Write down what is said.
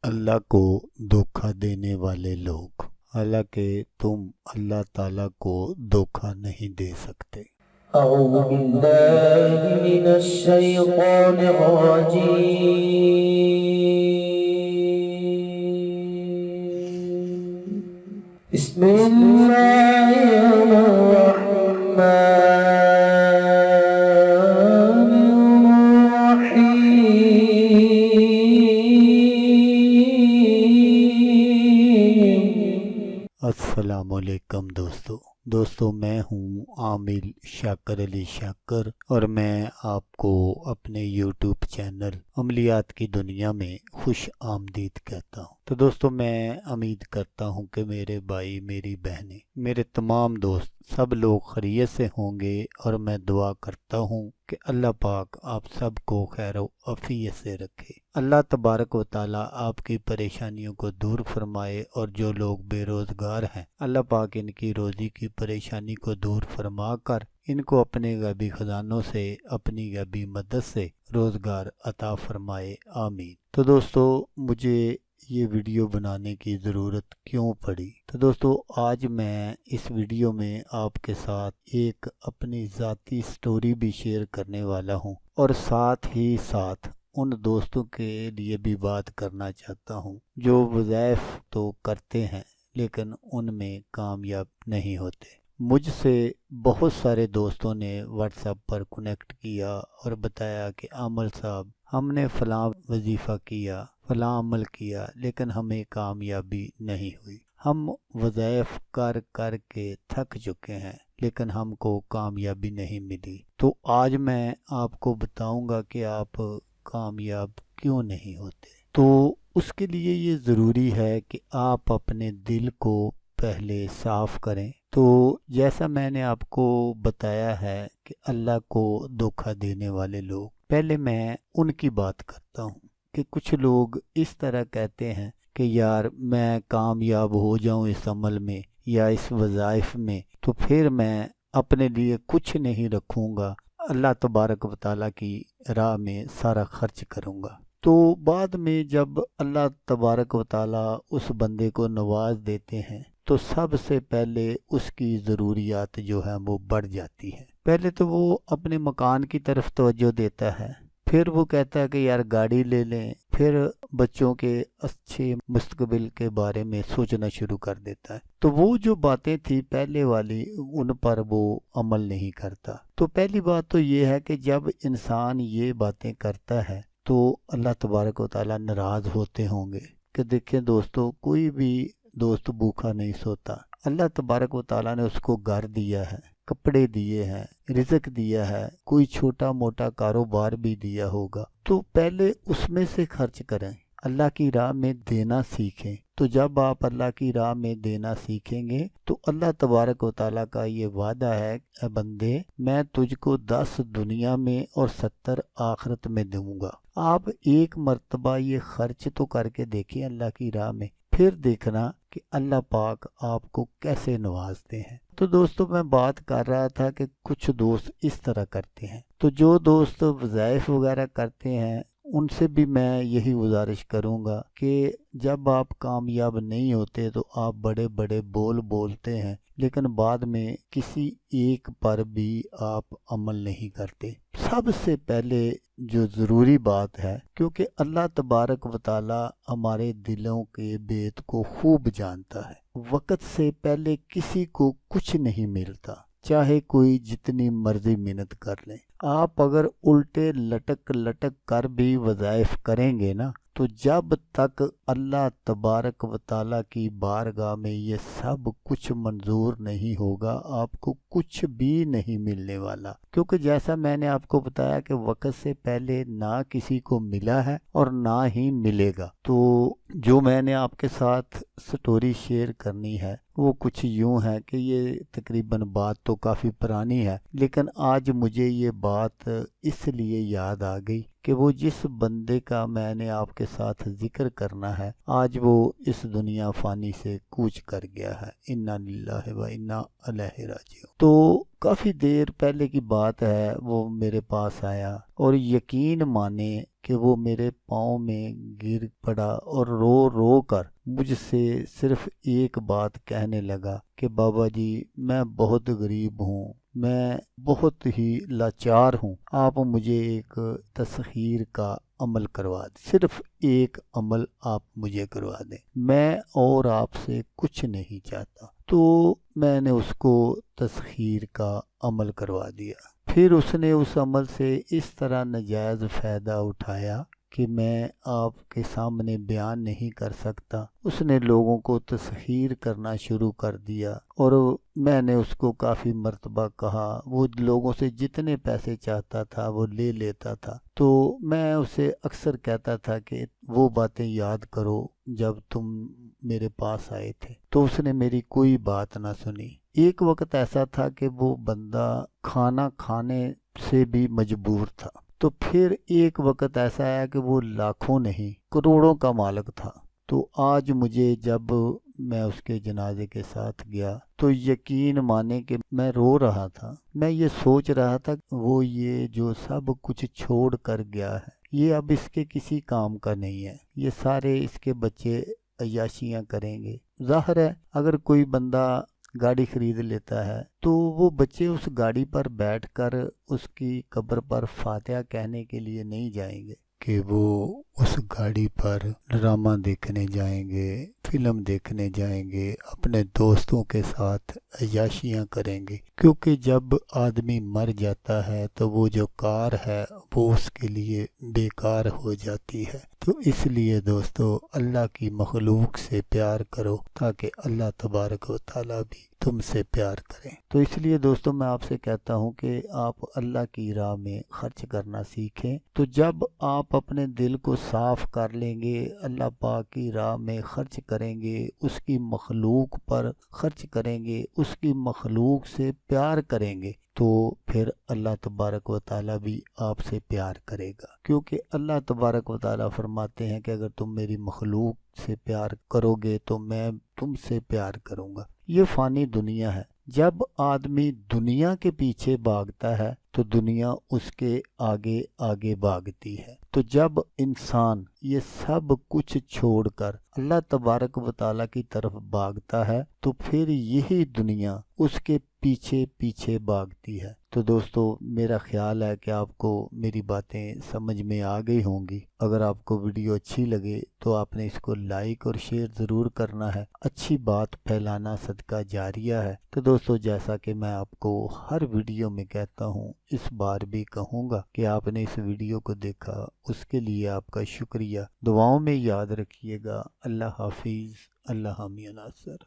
اللہ को धोखा देने वाले लोग। हालांकि तुम अल्लाह ताला को धोखा नहीं दे सकते। أعوذ بالله من الشيطان الرجيم. بسم الله الرحمن الرحيم. अस्सलाम वालेकुम दोस्तों मैं हूँ आमिल शाकर अली शाकर और मैं आपको अपने YouTube चैनल अमलियात की दुनिया में खुश आमदीद कहता हूँ। तो दोस्तों मैं उम्मीद करता हूँ कि मेरे भाई, मेरी बहनें, मेरे तमाम दोस्त सब लोग खैरियत से होंगे और मैं दुआ करता हूँ कि अल्लाह पाक आप सबको खैर आफियत से रखे। अल्लाह तबारक व तआला आपकी परेशानियों को दूर फरमाए और जो लोग बेरोज़गार हैं अल्लाह पाक इनकी रोज़ी की परेशानी को दूर फरमा कर इनको अपने गैबी खजानों से, अपनी गैबी मदद से रोज़गार अता फरमाए, आमीन। तो दोस्तों मुझे ये वीडियो बनाने की ज़रूरत क्यों पड़ी? तो दोस्तों आज मैं इस वीडियो में आपके साथ एक अपनी ज़ाती स्टोरी भी शेयर करने वाला हूँ और साथ ही साथ उन दोस्तों के लिए भी बात करना चाहता हूँ जो वज़ाइफ तो करते हैं लेकिन उनमें कामयाब नहीं होते। मुझसे बहुत सारे दोस्तों ने व्हाट्सएप पर कनेक्ट किया और बताया कि आमल साहब हमने फ़लाँ वजीफ़ा किया, फ़लाँ अमल किया लेकिन हमें कामयाबी नहीं हुई। हम वज़ाइफ कर कर के थक चुके हैं लेकिन हमको कामयाबी नहीं मिली। तो आज मैं आपको बताऊंगा कि आप कामयाब क्यों नहीं होते। तो उसके लिए ये ज़रूरी है कि आप अपने दिल को पहले साफ़ करें। तो जैसा मैंने आपको बताया है कि अल्लाह को धोखा देने वाले लोग, पहले मैं उनकी बात करता हूँ कि कुछ लोग इस तरह कहते हैं कि यार मैं कामयाब हो जाऊँ इस अमल में या इस वज़ाइफ में तो फिर मैं अपने लिए कुछ नहीं रखूँगा, अल्लाह तबारक व तआला की राह में सारा खर्च करूँगा। तो बाद में जब अल्लाह तबारक व तआला उस बंदे को नवाज देते हैं तो सबसे पहले उसकी ज़रूरियात जो है वो बढ़ जाती है। पहले तो वो अपने मकान की तरफ तवज्जो देता है, फिर वो कहता है कि यार गाड़ी ले लें, फिर बच्चों के अच्छे मुस्तकबिल के बारे में सोचना शुरू कर देता है। तो वो जो बातें थी पहले वाली उन पर वो अमल नहीं करता। तो पहली बात तो ये है कि जब इंसान ये बातें करता है तो अल्लाह तबारक व तआला नाराज़ होते होंगे कि देखें दोस्तों कोई भी दोस्त भूखा नहीं सोता। अल्लाह तबारक व तआला ने उसको घर दिया है, कपड़े दिए हैं, रिज़्क दिया है, कोई छोटा मोटा कारोबार भी दिया होगा तो पहले उसमें से खर्च करें, अल्लाह की राह में देना सीखें। तो जब आप अल्लाह की राह में देना सीखेंगे तो अल्लाह तबारक व तआला का ये वादा है ए बंदे मैं तुझको 10 दुनिया में और 70 आखिरत में दूंगा। आप एक मर्तबा ये खर्च तो करके देखिए अल्लाह की राह में, फिर देखना कि अल्लाह पाक आपको कैसे नवाजते हैं। तो दोस्तों मैं बात कर रहा था कि कुछ दोस्त इस तरह करते हैं। तो जो दोस्त वज़ाइफ वगैरह करते हैं उनसे भी मैं यही गुजारिश करूंगा कि जब आप कामयाब नहीं होते तो आप बड़े बड़े बोल बोलते हैं लेकिन बाद में किसी एक पर भी आप अमल नहीं करते। सबसे पहले जो ज़रूरी बात है, क्योंकि अल्लाह तबारक व तआला हमारे दिलों के भेद को खूब जानता है, वक्त से पहले किसी को कुछ नहीं मिलता, चाहे कोई जितनी मर्जी मेहनत कर ले। आप अगर उल्टे लटक लटक कर भी वज़ाइफ करेंगे ना तो जब तक अल्लाह तबारक व तआला की बारगाह में ये सब कुछ मंजूर नहीं होगा आपको कुछ भी नहीं मिलने वाला। क्योंकि जैसा मैंने आपको बताया कि वक्त से पहले ना किसी को मिला है और ना ही मिलेगा। तो जो मैंने आपके साथ स्टोरी शेयर करनी है वो कुछ यूं है कि ये तकरीबन बात तो काफ़ी पुरानी है लेकिन आज मुझे ये बात इसलिए याद आ गई کہ وہ جس بندے کا میں نے آپ کے ساتھ ذکر کرنا ہے آج وہ اس دنیا فانی سے کوچ کر گیا ہے۔ انا للہ و انا الیہ راجعون۔ تو کافی دیر پہلے کی بات ہے، وہ میرے پاس آیا اور یقین مانے کہ وہ میرے پاؤں میں گر پڑا اور رو رو کر مجھ سے صرف ایک بات کہنے لگا کہ بابا جی میں بہت غریب ہوں، میں بہت ہی لاچار ہوں، آپ مجھے ایک تسخیر کا عمل کروا دیں، صرف ایک عمل آپ مجھے کروا دیں، میں اور آپ سے کچھ نہیں چاہتا۔ تو میں نے اس کو تسخیر کا عمل کروا دیا۔ پھر اس نے اس عمل سے اس طرح ناجائز فائدہ اٹھایا کہ میں آپ کے سامنے بیان نہیں کر سکتا۔ اس نے لوگوں کو تسخیر کرنا شروع کر دیا اور میں نے اس کو کافی مرتبہ کہا، وہ لوگوں سے جتنے پیسے چاہتا تھا وہ لے لیتا تھا۔ تو میں اسے اکثر کہتا تھا کہ وہ باتیں یاد کرو جب تم میرے پاس آئے تھے، تو اس نے میری کوئی بات نہ سنی۔ ایک وقت ایسا تھا کہ وہ بندہ کھانا کھانے سے بھی مجبور تھا۔ تو پھر ایک وقت ایسا آیا کہ وہ لاکھوں نہیں کروڑوں کا مالک تھا۔ تو آج مجھے جب میں اس کے جنازے کے ساتھ گیا تو یقین مانے کہ میں رو رہا تھا۔ میں یہ سوچ رہا تھا کہ وہ یہ جو سب کچھ چھوڑ کر گیا ہے یہ اب اس کے کسی کام کا نہیں ہے، یہ سارے اس کے بچے عیاشیاں کریں گے۔ ظاہر ہے اگر کوئی بندہ گاڑی خرید لیتا ہے تو وہ بچے اس گاڑی پر بیٹھ کر اس کی قبر پر فاتحہ کہنے کے لیے نہیں جائیں گے کہ وہ اس گاڑی پر ڈرامہ دیکھنے جائیں گے، فلم دیکھنے جائیں گے، اپنے دوستوں کے ساتھ عیاشیاں کریں گے، کیونکہ جب آدمی مر جاتا ہے تو وہ جو کار ہے وہ اس کے لیے بیکار ہو جاتی ہے۔ تو اس لیے دوستو اللہ کی مخلوق سے پیار کرو تاکہ اللہ تبارک و تعالیٰ بھی تم سے پیار کریں۔ تو اس لیے دوستو میں آپ سے کہتا ہوں کہ آپ اللہ کی راہ میں خرچ کرنا سیکھیں۔ تو جب آپ اپنے دل کو صاف کر لیں گے، اللہ پاک کی راہ میں خرچ کریں گے، اس کی مخلوق پر خرچ کریں گے، اس کی مخلوق سے پیار کریں گے، تو پھر اللہ تبارک و تعالیٰ بھی آپ سے پیار کرے گا، کیونکہ اللہ تبارک و تعالیٰ فرماتے ہیں کہ اگر تم میری مخلوق سے پیار کرو گے تو میں تم سے پیار کروں گا۔ یہ فانی دنیا ہے، جب آدمی دنیا کے پیچھے بھاگتا ہے تو دنیا اس کے آگے آگے بھاگتی ہے۔ تو جب انسان یہ سب کچھ چھوڑ کر اللہ تبارک و تعالیٰ کی طرف بھاگتا ہے تو پھر یہی دنیا اس کے پیچھے پیچھے بھاگتی ہے۔ تو دوستو میرا خیال ہے کہ آپ کو میری باتیں سمجھ میں آ گئی ہوں گی۔ اگر آپ کو ویڈیو اچھی لگے تو آپ نے اس کو لائک اور شیئر ضرور کرنا ہے، اچھی بات پھیلانا صدقہ جاریہ ہے۔ تو دوستو جیسا کہ میں آپ کو ہر ویڈیو میں کہتا ہوں، اس بار بھی کہوں گا کہ آپ نے اس ویڈیو کو دیکھا، اس کے لیے آپ کا شکریہ۔ دعاؤں میں یاد رکھیے گا۔ اللہ حافظ، اللہ حامی ناصر۔